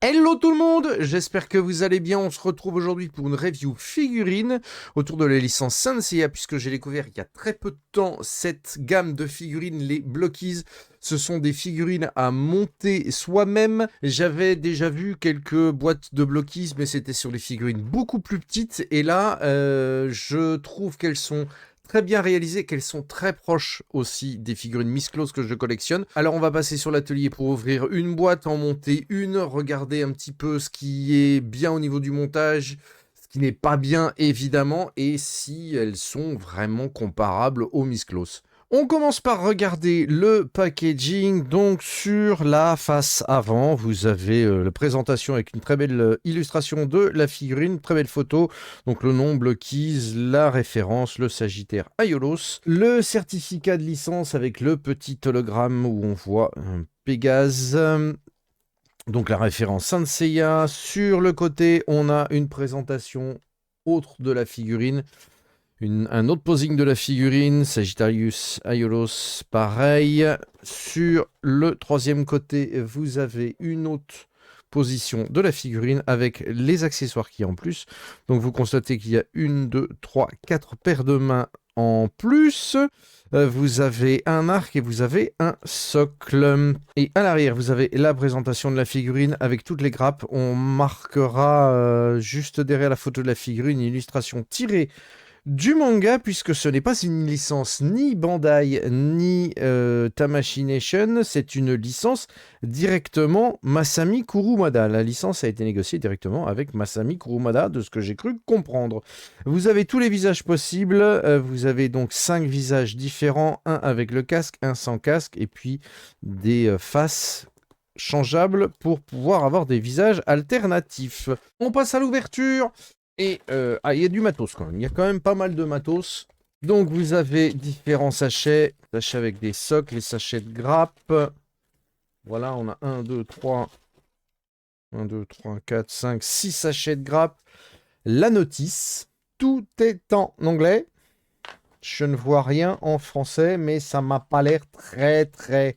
Hello tout le monde, j'espère que vous allez bien. On se retrouve aujourd'hui pour une review figurine autour de la licence Saint Seiya, puisque j'ai découvert il y a très peu de temps cette gamme de figurines, les Blockies. Ce sont des figurines à monter soi-même. J'avais déjà vu quelques boîtes de Blockies, mais c'était sur des figurines beaucoup plus petites. Et là, je trouve qu'elles sont très bien réalisées, qu'elles sont très proches aussi des figurines Miss Claus que je collectionne. Alors on va passer sur l'atelier pour ouvrir une boîte, en monter une, regarder un petit peu ce qui est bien au niveau du montage, ce qui n'est pas bien évidemment, et si elles sont vraiment comparables aux Miss Claus. On commence par regarder le packaging. Donc sur la face avant, vous avez la présentation avec une très belle illustration de la figurine, très belle photo. Donc le nom, Blockies, la référence, le Sagittaire Aiolos, le certificat de licence avec le petit hologramme où on voit un Pégase. Donc la référence Saint Seiya. Sur le côté, on a une présentation autre de la figurine. Un autre posing de la figurine, Sagittarius Aiolos, pareil. Sur le troisième côté, vous avez une autre position de la figurine avec les accessoires qui en plus. Donc vous constatez qu'il y a une, deux, trois, quatre paires de mains en plus. Vous avez un arc et vous avez un socle. Et à l'arrière, vous avez la présentation de la figurine avec toutes les grappes. On marquera juste derrière la photo de la figurine une illustration tirée du manga, puisque ce n'est pas une licence ni Bandai ni Tamashii Nation, c'est une licence directement Masami Kurumada. La licence a été négociée directement avec Masami Kurumada, de ce que j'ai cru comprendre. Vous avez tous les visages possibles, vous avez donc 5 visages différents, un avec le casque, un sans casque, et puis des faces changeables pour pouvoir avoir des visages alternatifs. On passe à l'ouverture. Et il y a du matos quand même. Il y a quand même pas mal de matos. Donc vous avez différents sachets. Sachets avec des socles, les sachets de grappes. Voilà, on a 1, 2, 3. 1, 2, 3, 4, 5, 6 sachets de grappes. La notice. Tout est en anglais. Je ne vois rien en français, mais ça m'a pas l'air très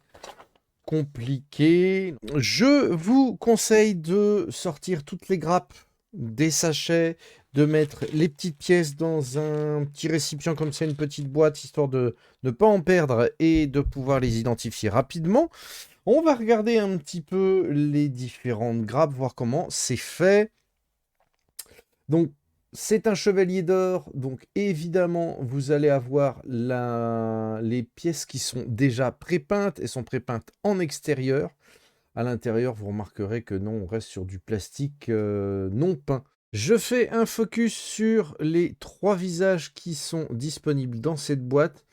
compliqué. Je vous conseille de sortir toutes les grappes des sachets, de mettre les petites pièces dans un petit récipient comme ça, une petite boîte, histoire de ne pas en perdre et de pouvoir les identifier rapidement. On va regarder un petit peu les différentes grappes, voir comment c'est fait. Donc, c'est un chevalier d'or, donc évidemment, vous allez avoir les pièces qui sont déjà prépeintes et sont prépeintes en extérieur. À l'intérieur, vous remarquerez que non, on reste sur du plastique non peint. Je fais un focus sur les 3 visages qui sont disponibles dans cette boîte.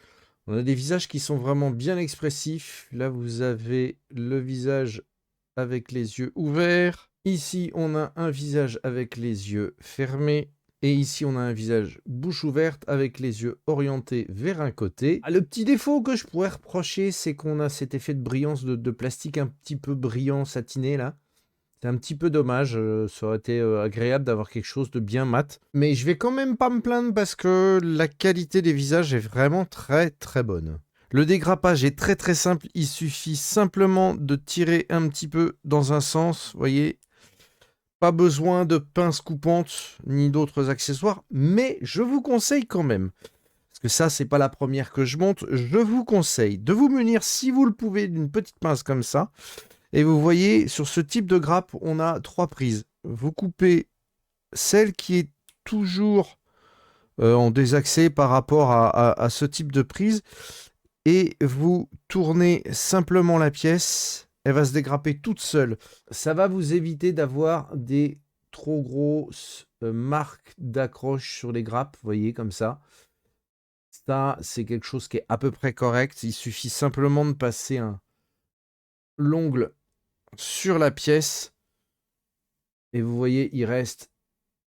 On a des visages qui sont vraiment bien expressifs. Là, vous avez le visage avec les yeux ouverts. Ici, on a un visage avec les yeux fermés. Et ici, on a un visage bouche ouverte avec les yeux orientés vers un côté. Le petit défaut que je pourrais reprocher, c'est qu'on a cet effet de brillance de plastique un petit peu brillant, satiné là. C'est un petit peu dommage, ça aurait été agréable d'avoir quelque chose de bien mat. Mais je vais quand même pas me plaindre parce que la qualité des visages est vraiment très bonne. Le dégrappage est très simple, il suffit simplement de tirer un petit peu dans un sens, vous voyez. Pas besoin de pince coupante ni d'autres accessoires, mais je vous conseille quand même, parce que ça c'est pas la première que je monte, je vous conseille de vous munir si vous le pouvez d'une petite pince comme ça. Et vous voyez, sur ce type de grappe, on a 3 prises. Vous coupez celle qui est toujours en désaxé par rapport à ce type de prise et vous tournez simplement la pièce. Elle va se dégrapper toute seule. Ça va vous éviter d'avoir des trop grosses marques d'accroche sur les grappes, vous voyez, comme ça. Ça, c'est quelque chose qui est à peu près correct. Il suffit simplement de passer l'ongle sur la pièce et vous voyez, il reste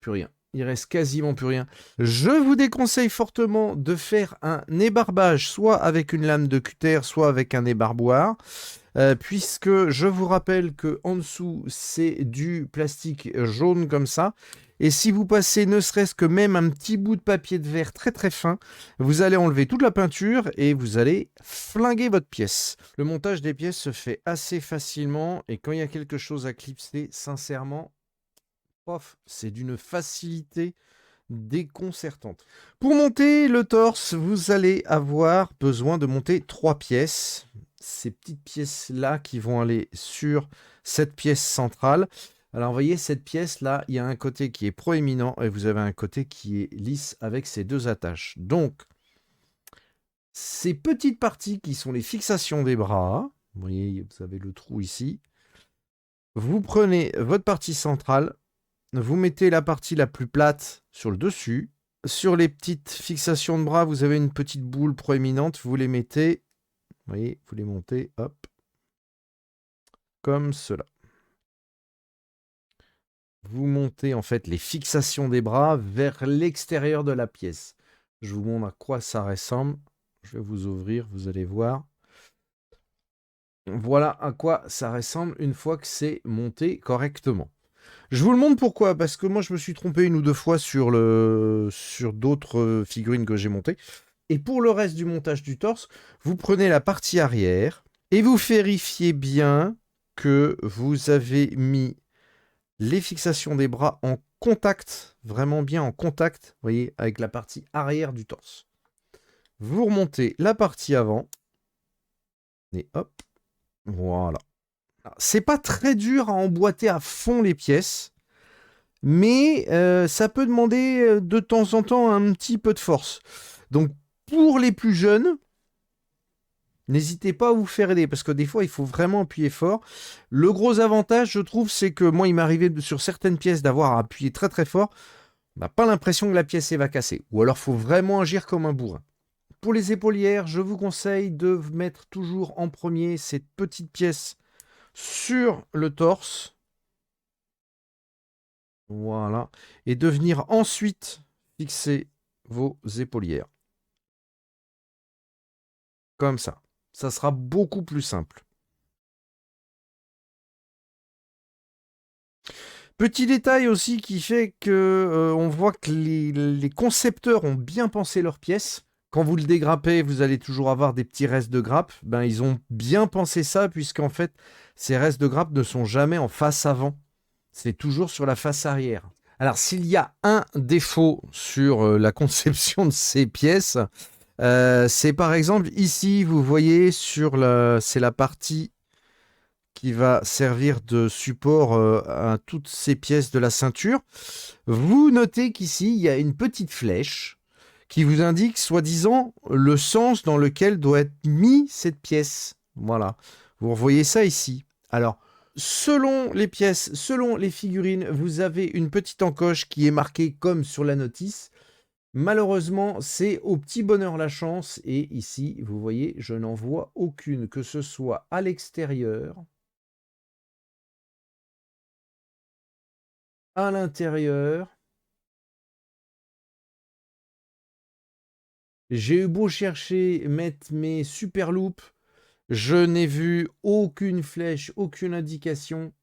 plus rien. Il reste quasiment plus rien. Je vous déconseille fortement de faire un ébarbage, soit avec une lame de cutter, soit avec un ébarboir, puisque je vous rappelle que en dessous, c'est du plastique jaune comme ça. Et si vous passez ne serait-ce que même un petit bout de papier de verre très très fin, vous allez enlever toute la peinture et vous allez flinguer votre pièce. Le montage des pièces se fait assez facilement et quand il y a quelque chose à clipser, sincèrement, c'est d'une facilité déconcertante. Pour monter le torse, vous allez avoir besoin de monter 3 pièces. Ces petites pièces-là qui vont aller sur cette pièce centrale. Alors, vous voyez, cette pièce-là, il y a un côté qui est proéminent et vous avez un côté qui est lisse avec ces 2 attaches. Donc, ces petites parties qui sont les fixations des bras, vous voyez, vous avez le trou ici. Vous prenez votre partie centrale, vous mettez la partie la plus plate sur le dessus. Sur les petites fixations de bras, vous avez une petite boule proéminente. Vous les mettez, vous voyez, vous les montez, hop, comme cela. Vous montez en fait les fixations des bras vers l'extérieur de la pièce. Je vous montre à quoi ça ressemble. Je vais vous ouvrir, vous allez voir. Voilà à quoi ça ressemble une fois que c'est monté correctement. Je vous le montre pourquoi, parce que moi je me suis trompé 1 ou 2 fois sur d'autres figurines que j'ai montées. Et pour le reste du montage du torse, vous prenez la partie arrière et vous vérifiez bien que vous avez mis les fixations des bras en contact, vraiment bien en contact, vous voyez, avec la partie arrière du torse. Vous remontez la partie avant et hop, voilà. C'est pas très dur à emboîter à fond les pièces, mais ça peut demander de temps en temps un petit peu de force. Donc pour les plus jeunes, n'hésitez pas à vous faire aider, parce que des fois il faut vraiment appuyer fort. Le gros avantage, je trouve, c'est que moi il m'arrivait sur certaines pièces d'avoir à appuyer très très fort. On n'a pas l'impression que la pièce va casser, ou alors il faut vraiment agir comme un bourrin. Pour les épaulières, je vous conseille de mettre toujours en premier cette petite pièce sur le torse. Voilà. Et de venir ensuite fixer vos épaulières. Comme ça. Ça sera beaucoup plus simple. Petit détail aussi qui fait que on voit que les concepteurs ont bien pensé leur pièce. Quand vous le dégrappez, vous allez toujours avoir des petits restes de grappe. Ben, ils ont bien pensé ça, puisqu'en fait, ces restes de grappe ne sont jamais en face avant. C'est toujours sur la face arrière. Alors, s'il y a un défaut sur la conception de ces pièces, c'est par exemple ici, vous voyez, c'est la partie qui va servir de support à toutes ces pièces de la ceinture. Vous notez qu'ici, il y a une petite flèche qui vous indique, soi-disant, le sens dans lequel doit être mis cette pièce. Voilà. Vous revoyez ça ici. Alors, selon les pièces, selon les figurines, vous avez une petite encoche qui est marquée comme sur la notice. Malheureusement, c'est au petit bonheur la chance. Et ici, vous voyez, je n'en vois aucune, que ce soit à l'extérieur, à l'intérieur. J'ai eu beau chercher, mettre mes super loupes, je n'ai vu aucune flèche, aucune indication.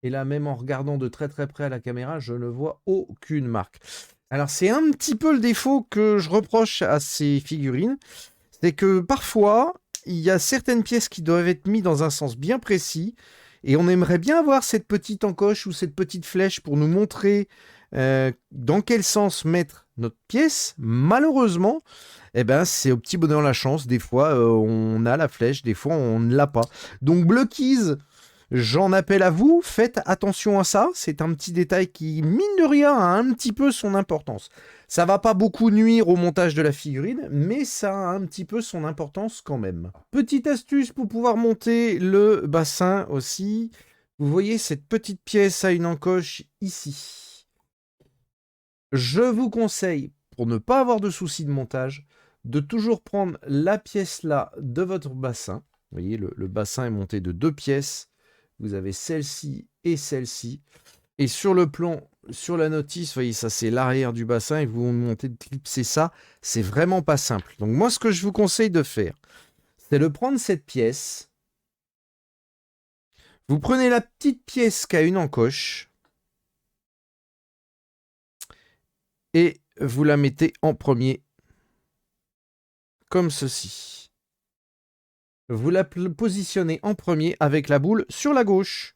Et là, même en regardant de très très près à la caméra, je ne vois aucune marque. Alors, c'est un petit peu le défaut que je reproche à ces figurines. C'est que parfois, il y a certaines pièces qui doivent être mises dans un sens bien précis. Et on aimerait bien avoir cette petite encoche ou cette petite flèche pour nous montrer dans quel sens mettre notre pièce. Malheureusement, eh ben, c'est au petit bonheur la chance. Des fois, on a la flèche, des fois, on ne l'a pas. Donc, Blockies, j'en appelle à vous. Faites attention à ça. C'est un petit détail qui, mine de rien, a un petit peu son importance. Ça va pas beaucoup nuire au montage de la figurine, mais ça a un petit peu son importance quand même. Petite astuce pour pouvoir monter le bassin aussi. Vous voyez cette petite pièce à une encoche ici. Je vous conseille, pour ne pas avoir de soucis de montage, de toujours prendre la pièce là de votre bassin. Vous voyez, le bassin est monté de 2 pièces. Vous avez celle-ci et celle-ci. Et sur le plan, sur la notice, vous voyez, ça c'est l'arrière du bassin et vous montez de clipser ça. C'est vraiment pas simple. Donc moi, ce que je vous conseille de faire, c'est de prendre cette pièce. Vous prenez la petite pièce qui a une encoche et vous la mettez en premier, comme ceci. Vous la positionnez en premier avec la boule sur la gauche.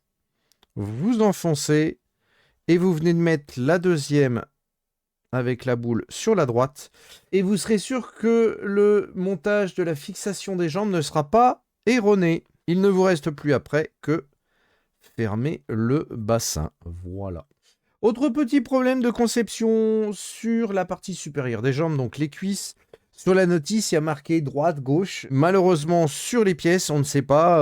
Vous enfoncez et vous venez de mettre la deuxième avec la boule sur la droite. Et vous serez sûr que le montage de la fixation des jambes ne sera pas erroné. Il ne vous reste plus après que fermer le bassin. Voilà. Autre petit problème de conception sur la partie supérieure des jambes, donc les cuisses. Sur la notice, il y a marqué droite, gauche. Malheureusement, sur les pièces, on ne sait pas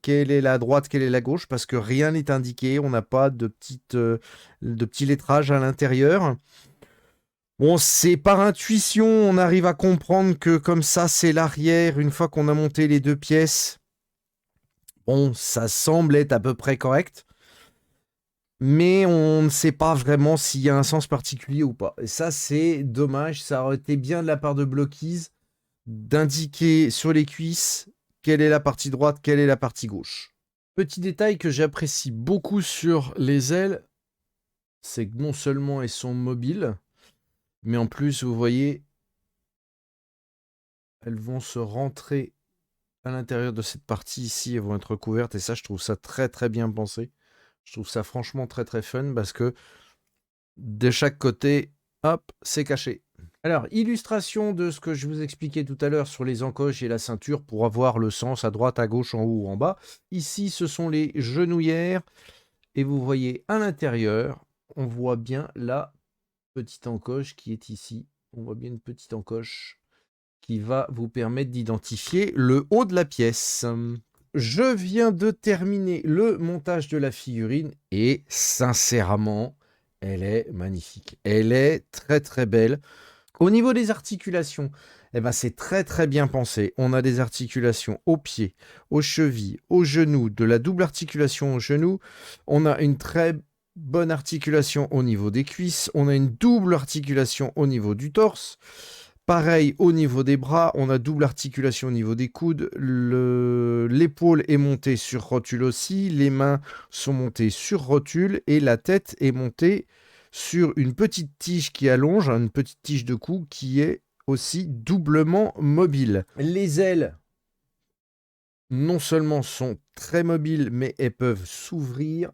quelle est la droite, quelle est la gauche, parce que rien n'est indiqué. On n'a pas de petits lettrages à l'intérieur. Bon, c'est par intuition, on arrive à comprendre que comme ça, c'est l'arrière. Une fois qu'on a monté les deux pièces, bon, ça semble être à peu près correct. Mais on ne sait pas vraiment s'il y a un sens particulier ou pas. Et ça, c'est dommage. Ça aurait été bien de la part de Blockies d'indiquer sur les cuisses quelle est la partie droite, quelle est la partie gauche. Petit détail que j'apprécie beaucoup sur les ailes, c'est que non seulement elles sont mobiles, mais en plus, vous voyez, elles vont se rentrer à l'intérieur de cette partie ici. Elles vont être recouvertes. Et ça, je trouve ça très, très bien pensé. Je trouve ça franchement très très fun parce que de chaque côté, hop, c'est caché. Alors, illustration de ce que je vous expliquais tout à l'heure sur les encoches et la ceinture pour avoir le sens à droite, à gauche, en haut ou en bas. Ici, ce sont les genouillères. Et vous voyez à l'intérieur, on voit bien la petite encoche qui est ici. On voit bien une petite encoche qui va vous permettre d'identifier le haut de la pièce. Je viens de terminer le montage de la figurine et sincèrement, elle est magnifique. Elle est très très belle. Au niveau des articulations, eh ben, c'est très très bien pensé. On a des articulations aux pieds, aux chevilles, aux genoux, de la double articulation aux genoux. On a une très bonne articulation au niveau des cuisses. On a une double articulation au niveau du torse. Pareil, au niveau des bras, on a double articulation au niveau des coudes. L'épaule est montée sur rotule aussi. Les mains sont montées sur rotule. Et la tête est montée sur une petite tige qui allonge, une petite tige de cou qui est aussi doublement mobile. Les ailes, non seulement sont très mobiles, mais elles peuvent s'ouvrir,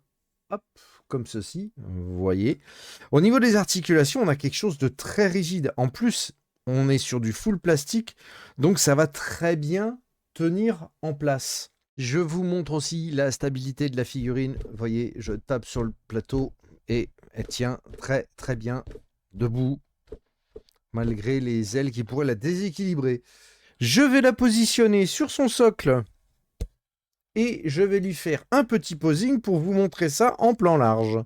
hop, comme ceci, vous voyez. Au niveau des articulations, on a quelque chose de très rigide. En plus, on est sur du full plastique, donc ça va très bien tenir en place. Je vous montre aussi la stabilité de la figurine. Vous voyez, je tape sur le plateau et elle tient très très bien debout, malgré les ailes qui pourraient la déséquilibrer. Je vais la positionner sur son socle et je vais lui faire un petit posing pour vous montrer ça en plan large.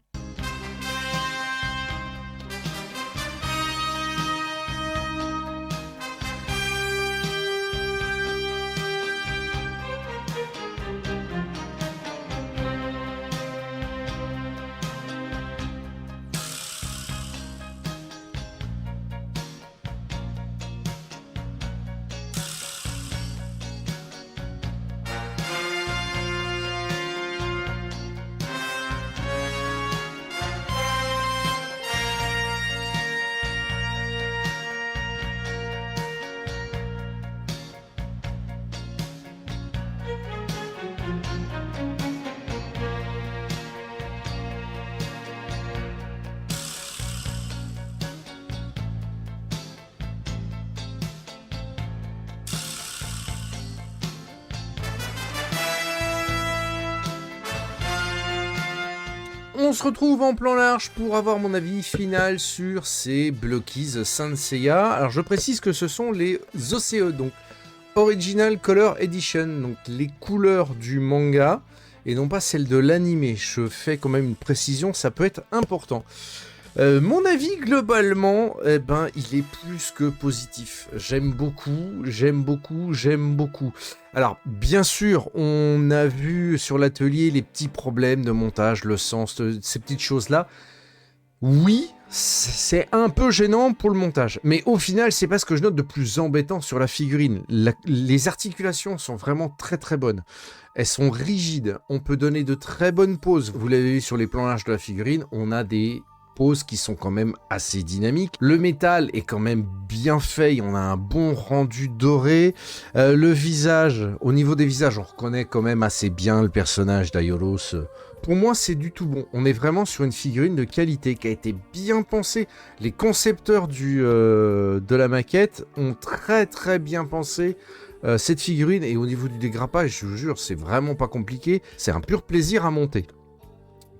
On se retrouve en plan large pour avoir mon avis final sur ces Blockies Saint Seiya. Alors je précise que ce sont les OCE, donc Original Color Edition, donc les couleurs du manga et non pas celles de l'anime. Je fais quand même une précision, ça peut être important. Mon avis, globalement, eh ben, il est plus que positif. J'aime beaucoup, j'aime beaucoup, j'aime beaucoup. Alors, bien sûr, on a vu sur l'atelier les petits problèmes de montage, le sens, ces petites choses-là. Oui, c'est un peu gênant pour le montage. Mais au final, c'est pas ce que je note de plus embêtant sur la figurine. Les articulations sont vraiment très très bonnes. Elles sont rigides. On peut donner de très bonnes poses. Vous l'avez vu sur les plans larges de la figurine, on a des poses qui sont quand même assez dynamiques. Le métal est quand même bien fait, on a un bon rendu doré. Le visage, au niveau des visages, on reconnaît quand même assez bien le personnage d'Aiolos. Pour moi, c'est du tout bon. On est vraiment sur une figurine de qualité qui a été bien pensée. Les concepteurs de la maquette ont très très bien pensé cette figurine. Et au niveau du dégrappage, je vous jure, c'est vraiment pas compliqué. C'est un pur plaisir à monter.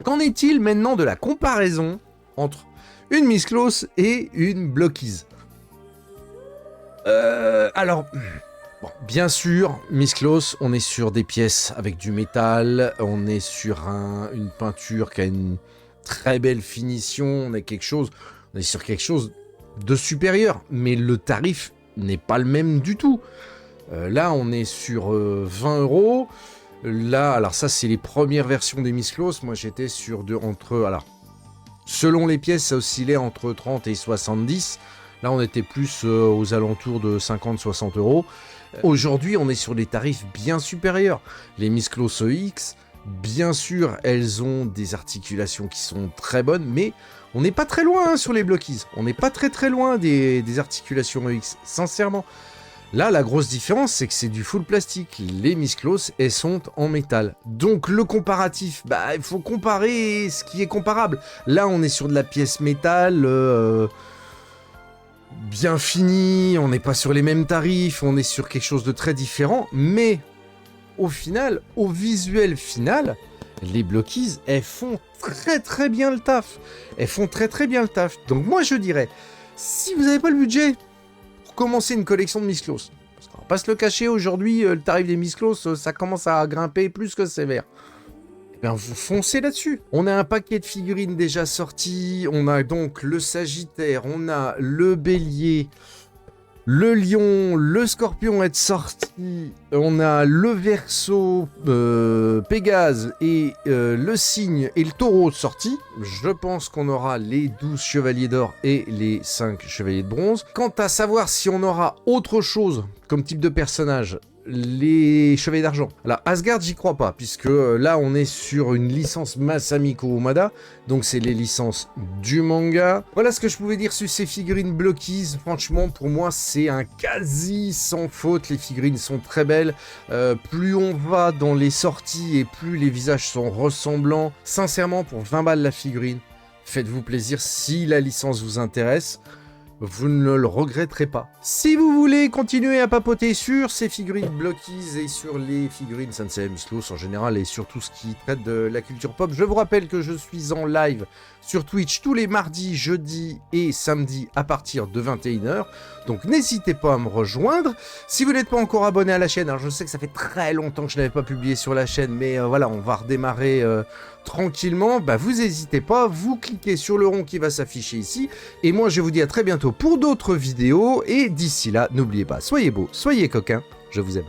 Qu'en est-il maintenant de la comparaison entre une Miss Claus et une Blockies? Alors... Bon, bien sûr, Miss Claus, on est sur des pièces avec du métal, on est sur une peinture qui a une très belle finition, on est sur quelque chose de supérieur, mais le tarif n'est pas le même du tout. Là, on est sur 20 €. Là, alors ça, c'est les premières versions des Miss Claus. Moi, j'étais sur alors, selon les pièces, ça oscillait entre 30 et 70. Là, on était plus aux alentours de 50-60 €. Aujourd'hui, on est sur des tarifs bien supérieurs. Les Miss Claus EX, bien sûr, elles ont des articulations qui sont très bonnes, mais on n'est pas très loin sur les Blockies. On n'est pas très loin des articulations EX, sincèrement. Là, la grosse différence, c'est que c'est du full plastique. Les Miss Claus, elles sont en métal. Donc, le comparatif, bah, il faut comparer ce qui est comparable. Là, on est sur de la pièce métal... bien fini, on n'est pas sur les mêmes tarifs, on est sur quelque chose de très différent, mais au final, au visuel final, les Blockies, elles font très bien le taf. Elles font très bien le taf. Donc moi je dirais, si vous n'avez pas le budget pour commencer une collection de Miss Claus, parce qu'on va pas se le cacher, aujourd'hui, le tarif des Miss Claus, ça commence à grimper plus que sévère. Ben, vous foncez là-dessus. On a un paquet de figurines déjà sorties. On a donc le Sagittaire, on a le Bélier, le Lion, le Scorpion est sorti. On a le Verseau, Pégase et le Cygne et le Taureau sortis. Je pense qu'on aura les 12 Chevaliers d'Or et les 5 Chevaliers de Bronze. Quant à savoir si on aura autre chose comme type de personnage, les Chevaliers d'Argent. Alors, Asgard, j'y crois pas, puisque là, on est sur une licence Masamiko Umada, donc c'est les licences du manga. Voilà ce que je pouvais dire sur ces figurines Blockies. Franchement, pour moi, c'est un quasi sans faute. Les figurines sont très belles. Plus on va dans les sorties et plus les visages sont ressemblants. Sincèrement, pour 20 balles la figurine, faites-vous plaisir si la licence vous intéresse. Vous ne le regretterez pas. Si vous voulez continuer à papoter sur ces figurines Blockies et sur les figurines Sensei Miss Claus en général et sur tout ce qui traite de la culture pop, je vous rappelle que je suis en live sur Twitch tous les mardis, jeudis et samedis à partir de 21 h. Donc n'hésitez pas à me rejoindre. Si vous n'êtes pas encore abonné à la chaîne, alors je sais que ça fait très longtemps que je n'avais pas publié sur la chaîne, mais voilà, on va redémarrer tranquillement. Bah, vous n'hésitez pas, vous cliquez sur le rond qui va s'afficher ici. Et moi, je vous dis à très bientôt pour d'autres vidéos. Et d'ici là, n'oubliez pas, soyez beaux, soyez coquins, je vous aime.